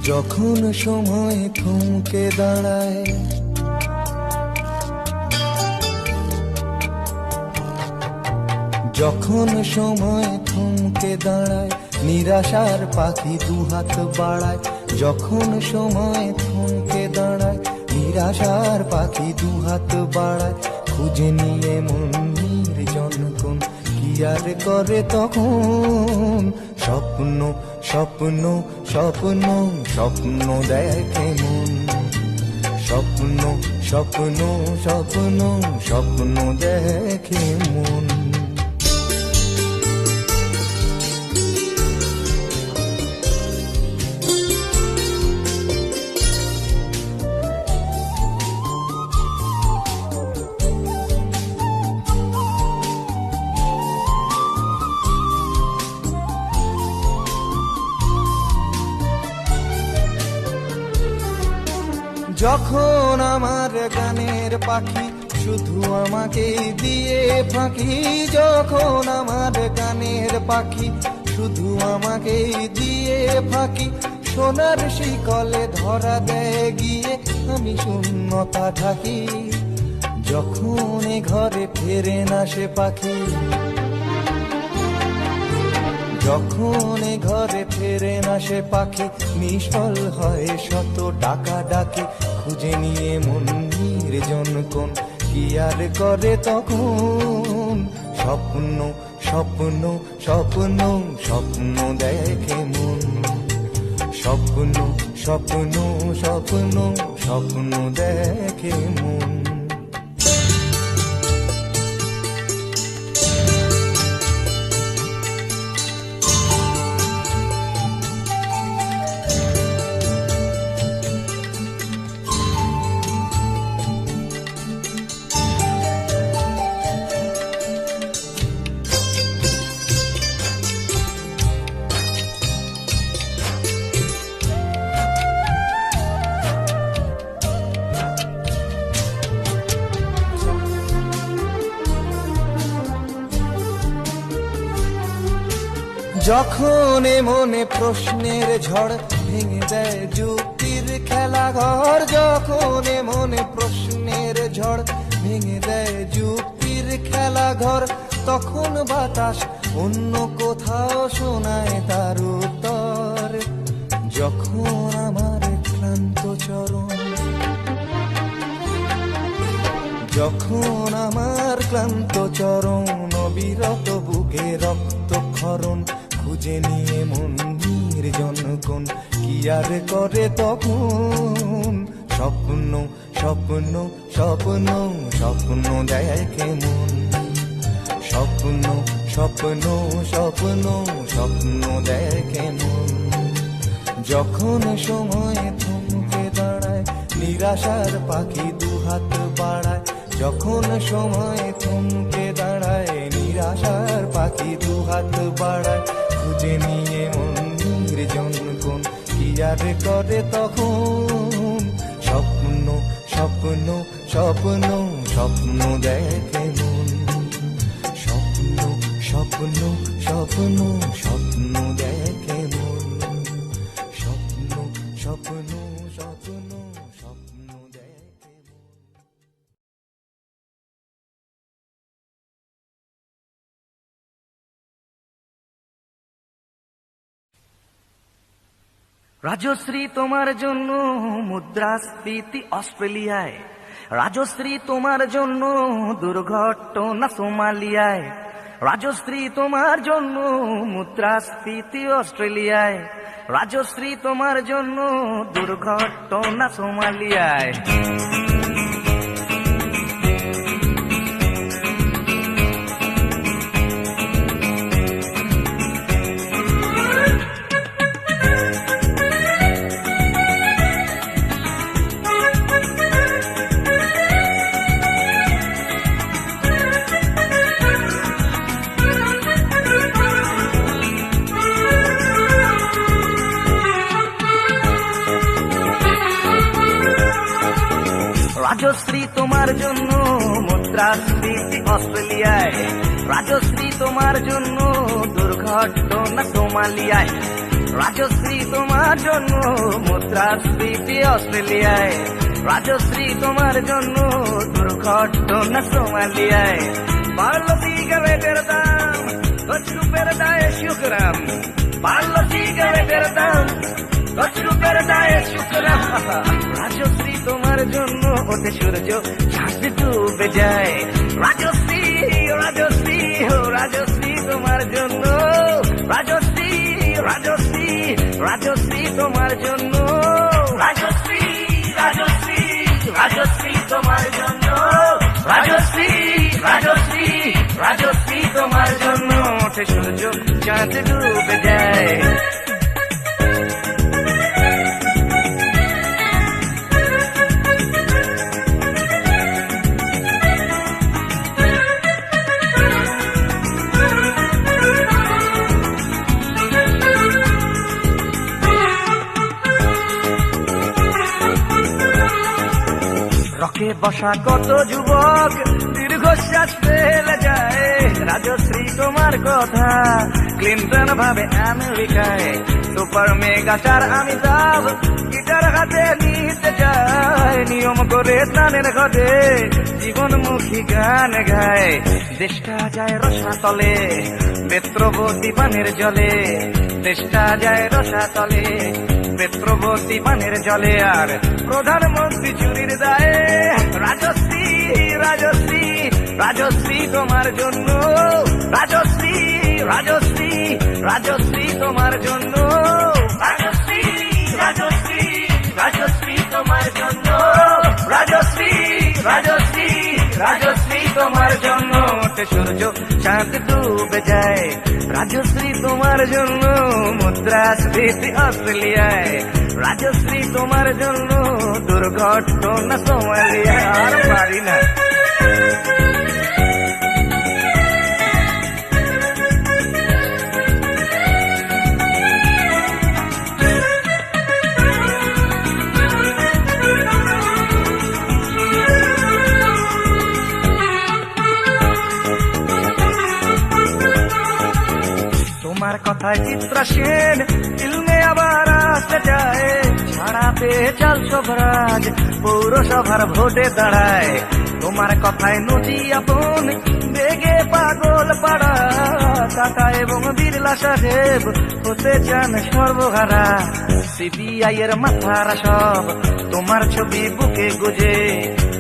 যখন সময় থমকে দাঁড়ায়, যখন সময় থমকে দাঁড়ায়, নিরাশার পাখি দুহাত বাড়ায়। যখন সময় থমকে দাঁড়ায়, নিরাশার পাখি দুহাত বাড়ায়। খুঁজে নিয়ে মন নির্জন কোন কি আর করে তখন। স্বপ্ন স্বপ্ন স্বপ্ন স্বপ্ন দেখে মন। স্বপ্ন স্বপ্ন স্বপ্ন স্বপ্ন দেখে মন। যখন আমার গানের পাখি শুধু আমাকে দিয়ে ফাঁকি। যখন আমার গানের পাখি শুধু আমাকে দিয়ে ফাঁকি। সোনার শিকলে ধরা দেয় গিয়ে আমি শূন্যতা থাকি। যখন এ ঘরে ফেরে না সে পাখি, যখন এ ঘরে ফেরে না সে পাখি। নিশ্চল হয় শত ডাকা ডাকি। খুঁজে নিয়ে মন নির্জন কোন কি আর করে তখন। স্বপ্ন স্বপ্ন স্বপ্ন স্বপ্ন দেখে মন। স্বপ্ন স্বপ্ন স্বপ্ন স্বপ্ন দেখে মন। যখন মনে প্রশ্নের ঝড় ভেঙে দেয় যুক্তির খেলা ঘর। যখন মনে প্রশ্নের ঝড় ভেঙে দেয় যুক্তির খেলা ঘর। তখন বাতাস অন্য কোথাও শোনায় তার উত্তর। যখন আমার ক্লান্ত চরণ, যখন আমার ক্লান্ত চরণ অবিরত বুকে রক্তক্ষরণ। খুঁজে নিয়ে মন নির্জন কোন কি আর করে তখন। স্বপ্ন স্বপ্ন স্বপ্ন স্বপ্ন দেখে মন। স্বপ্ন স্বপ্ন স্বপ্ন স্বপ্ন দেখে মন। যখন সময় থমকে দাঁড়ায়, নিরাশার পাখি দুহাত বাড়ায়। যখন সময় থমকে দাঁড়ায়, নিরাশার পাখি দুহাত বাড়ায়। খুঁজে নিয়ে মন নির্জন কোন কি আর করে তখন। স্বপ্ন স্বপ্ন স্বপ্ন স্বপ্ন দেখে মন। স্বপ্ন স্বপ্ন স্বপ্ন স্বপ্ন দেখে মন। স্বপ্ন স্বপ্ন স্বপ্ন স্বপ্ন দেখে মন। রাজশ্রী তোমার জন্য মুদ্রাস্ফীতি অস্ট্রেলিয়ায়। রাজশ্রী তোমার জন্য দুর্ঘটনা সোমালিয়ায়। রাজশ্রী তোমার জন্য মুদ্রাস্ফীতি অস্ট্রেলিয়ায়। রাজশ্রী তোমার জন্য দুর্ঘটনা সোমালিয়ায়। রাজশ্রী তোমার জন্য মুদ্রাস্ফীতি অস্ট্রেলিয়ায়। রাজশ্রী তোমার জন্য দুর্ঘটনা সোমালিয়ায়। রাজশ্রী তোমার জন্য মুদ্রাস্ফীতি অস্ট্রেলিয়ায়, রাজশ্রী তোমার জন্য দুর্ঘটনা সোমালিয়ায়। বাড়লো সিগারেটের দাম, 10 রুপের দায়ে শুকরাম, বাড়লো সিগারেটের দাম, 10 রুপের দায়ে শুকরাম। রাজশ্রী তোমার জন্য ওঠে সূর্য, চাঁদ ডুবে যায়। রাজশ্রী, রাজশ্রী, ও রাজশ্রী তোমার জন্য, রাজশ্রী, রাজশ্রী, রাজশ্রী তোমার জন্য, রাজশ্রী, রাজশ্রী, রাজশ্রী তোমার জন্য, রাজশ্রী, রাজশ্রী, রাজশ্রী তোমার জন্য ওঠে সূর্য, চাঁদ ডুবে যায়। রকে বসা কত যুবক দীর্ঘশ্বাস ফেলে যায়। রাজশ্রী তোমার কথা ক্লিন্টন ভাবে আমেরিকায়, সুপার মেগাস্টার অমিতাভ গিটার হাতে নিতে যায়। নিয়ম করে স্নানের ঘটে জীবনমুখী গান গায়। দেশটা যায় রসাতলে বেত্রবতী পানের জলে, দেশটা যায় রসাতলে বেত্রবতী পানের জলে। আর প্রধানমন্ত্রী চুরির দায়ে রাজশ্রী, রাজশ্রী, রাজশ্রী তোমার জন্য, রাজশ্রী, রাজশ্রী, রাজশ্রী তোমার জন্য, রাজশ্রী, রাজশ্রী, রাজশ্রী তোমার জন্য, রাজশ্রী, রাজশ্রী, রাজশ্রী তোমার জন্য ওঠে সূর্য, চাঁদ ডুবে যায়। রাজশ্রী তোমার জন্য মুদ্রাস্ফীতি অস্ট্রেলিয়ায়, রাজশ্রী তোমার জন্য দুর্ঘটনা সোমালিয়ায়। আর পারি না। তোমার কথায় চিত্রা সেন ফিল্মে আবার আসতে যায়। ছাড়াতে চাল সবরাজ পৌরসভার ভোটে দাঁড়ায়। তোমার কথায় নদী আপন বেগে পাগল পাড়া, টাটা এবং বিড়লা সাহেব হতে চান সর্বহারা। সিবিআই এর মাথারা সব তোমার ছবি বুকে গুজে,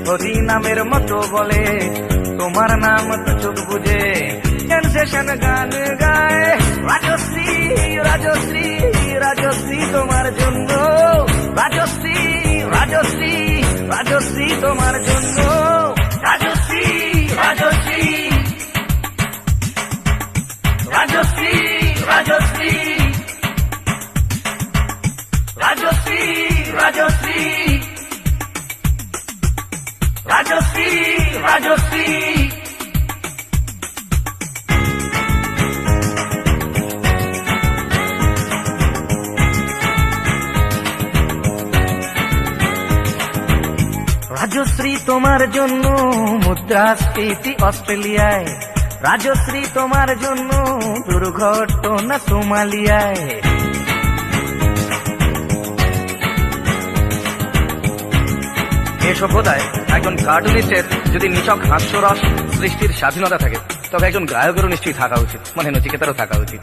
হরি নামের মতো বলে তোমার নাম তো চোখ বুঝে। সেনসেশন গান গায় রাজশ্রী, রাজশ্রী, রাজশ্রী তোমার জন্য, রাজশ্রী, রাজশ্রী, রাজশ্রী তোমার জন্য, রাজশ্রী, রাজশ্রী, রাজশ্রী, রাজশ্রী, রাজশ্রী, রাজশ্রী, রাজশ্রী, রাজশ্রী। রাজশ্রী তোমার জন্য মুদ্রাস্ফীতি অস্ট্রেলিয়ায়, রাজশ্রী তোমার জন্য দুর্ঘটনা সোমালিয়ায়। এ সভ্যতায় একজন কার্টুনিস্টের যদি নিছক হাস্যরস সৃষ্টির স্বাধীনতা থাকে, তবে একজন গায়কেরও নিশ্চয়ই থাকা উচিত, মানে নচিকেতারও থাকা উচিত,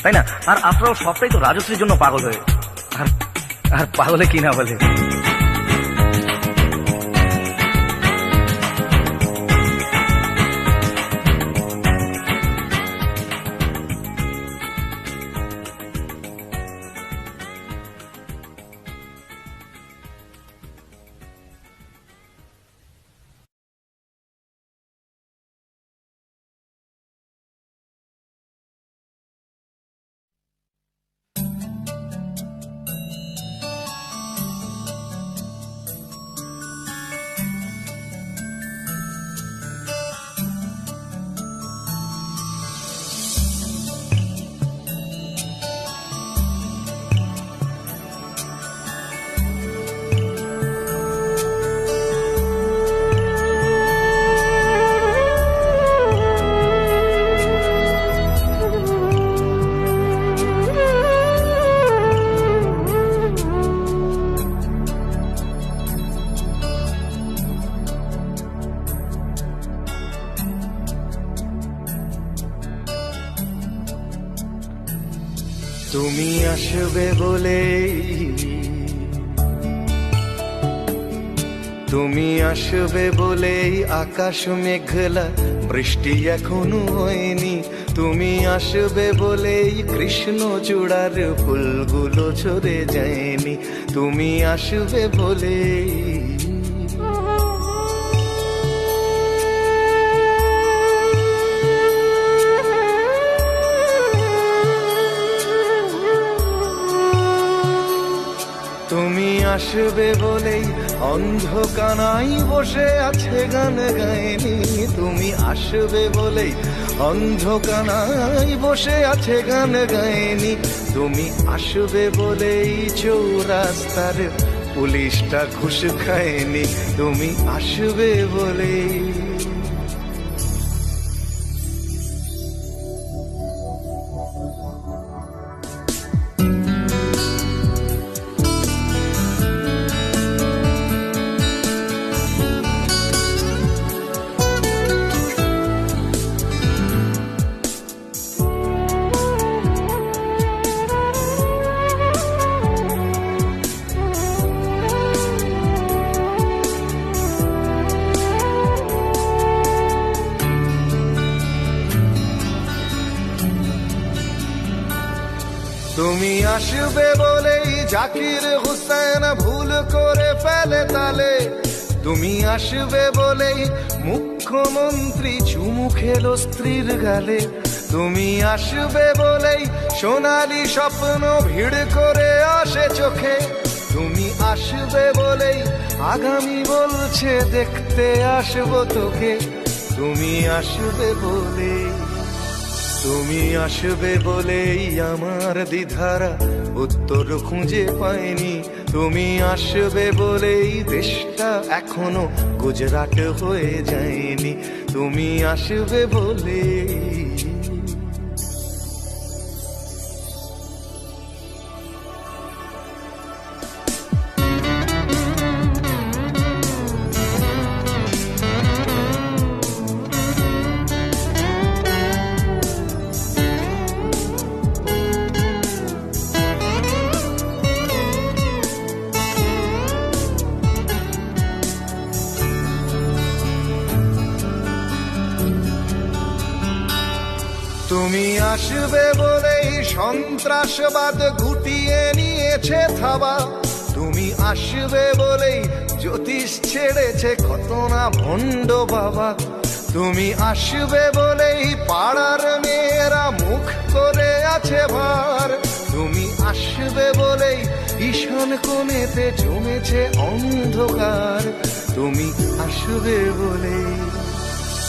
তাই না? আর আফটার অল সবটাই তো রাজশ্রীর জন্য পাগল হয়ে, আর পাগলে কি না বলে। তুমি আসবে বলেই, তুমি আসবে বলেই আকাশ মেঘলা, বৃষ্টি এখনো হয়নি। তুমি আসবে বলেই কৃষ্ণ চূড়ার ফুলগুলো ঝরে যায়নি। তুমি আসবে বলেই। তুমি আসবে বলেই অন্ধকানাই বসে আছে গান গায়নি। তুমি আসবে বলেই অন্ধকানাই বসে আছে গান গায়নি। তুমি আসবে বলেই চৌরাস্তার পুলিশটা ঘুষ খায়নি। তুমি আসবে বলেই। তুমি আসবে বলেই জাকির হুসেন ভুল করে ফেলে তালে। তুমি আসবে বলেই মুখ্যমন্ত্রী চুমু খেলো স্ত্রীর গালে। তুমি আসবে বলেই সোনালি স্বপ্ন ভিড় করে আসে চোখে। তুমি আসবে বলেই আগামী বলছে দেখতে আসবো তোকে। তুমি আসবে বলেই, তুমি আসবে বলেই আমার দ্বিধারা উত্তর খুঁজে পায়নি। তুমি আসবে বলেই দেশটা এখনো গুজরাট হয়ে যায়নি। তুমি আসবে বলেই। তুমি আসবে বলেই সন্ত্রাসবাদ গুটিয়ে নিয়েছে থাবা। তুমি আসবে বলেই জ্যোতিষ ছেড়েছে কত না ভণ্ড বাবা। তুমি আসবে বলেই পাড়ার মেয়েরা মুখ করে আছে ভার। তুমি আসবে বলেই ঈশান কোণেতে জমেছে অন্ধকার। তুমি আসবে বলেই,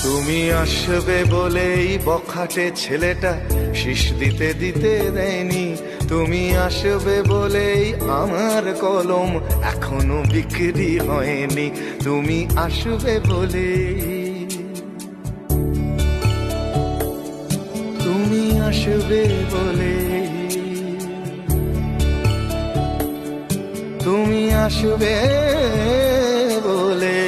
তুমি আসবে বলেই বখাটে ছেলেটা শীষ দিতে দিতে দেয়নি। তুমি আসবে বলেই আমার কলম এখনো বিক্রি হয়নি। তুমি আসবে বলেই, তুমি আসবে বলেই, তুমি আসবে বলে।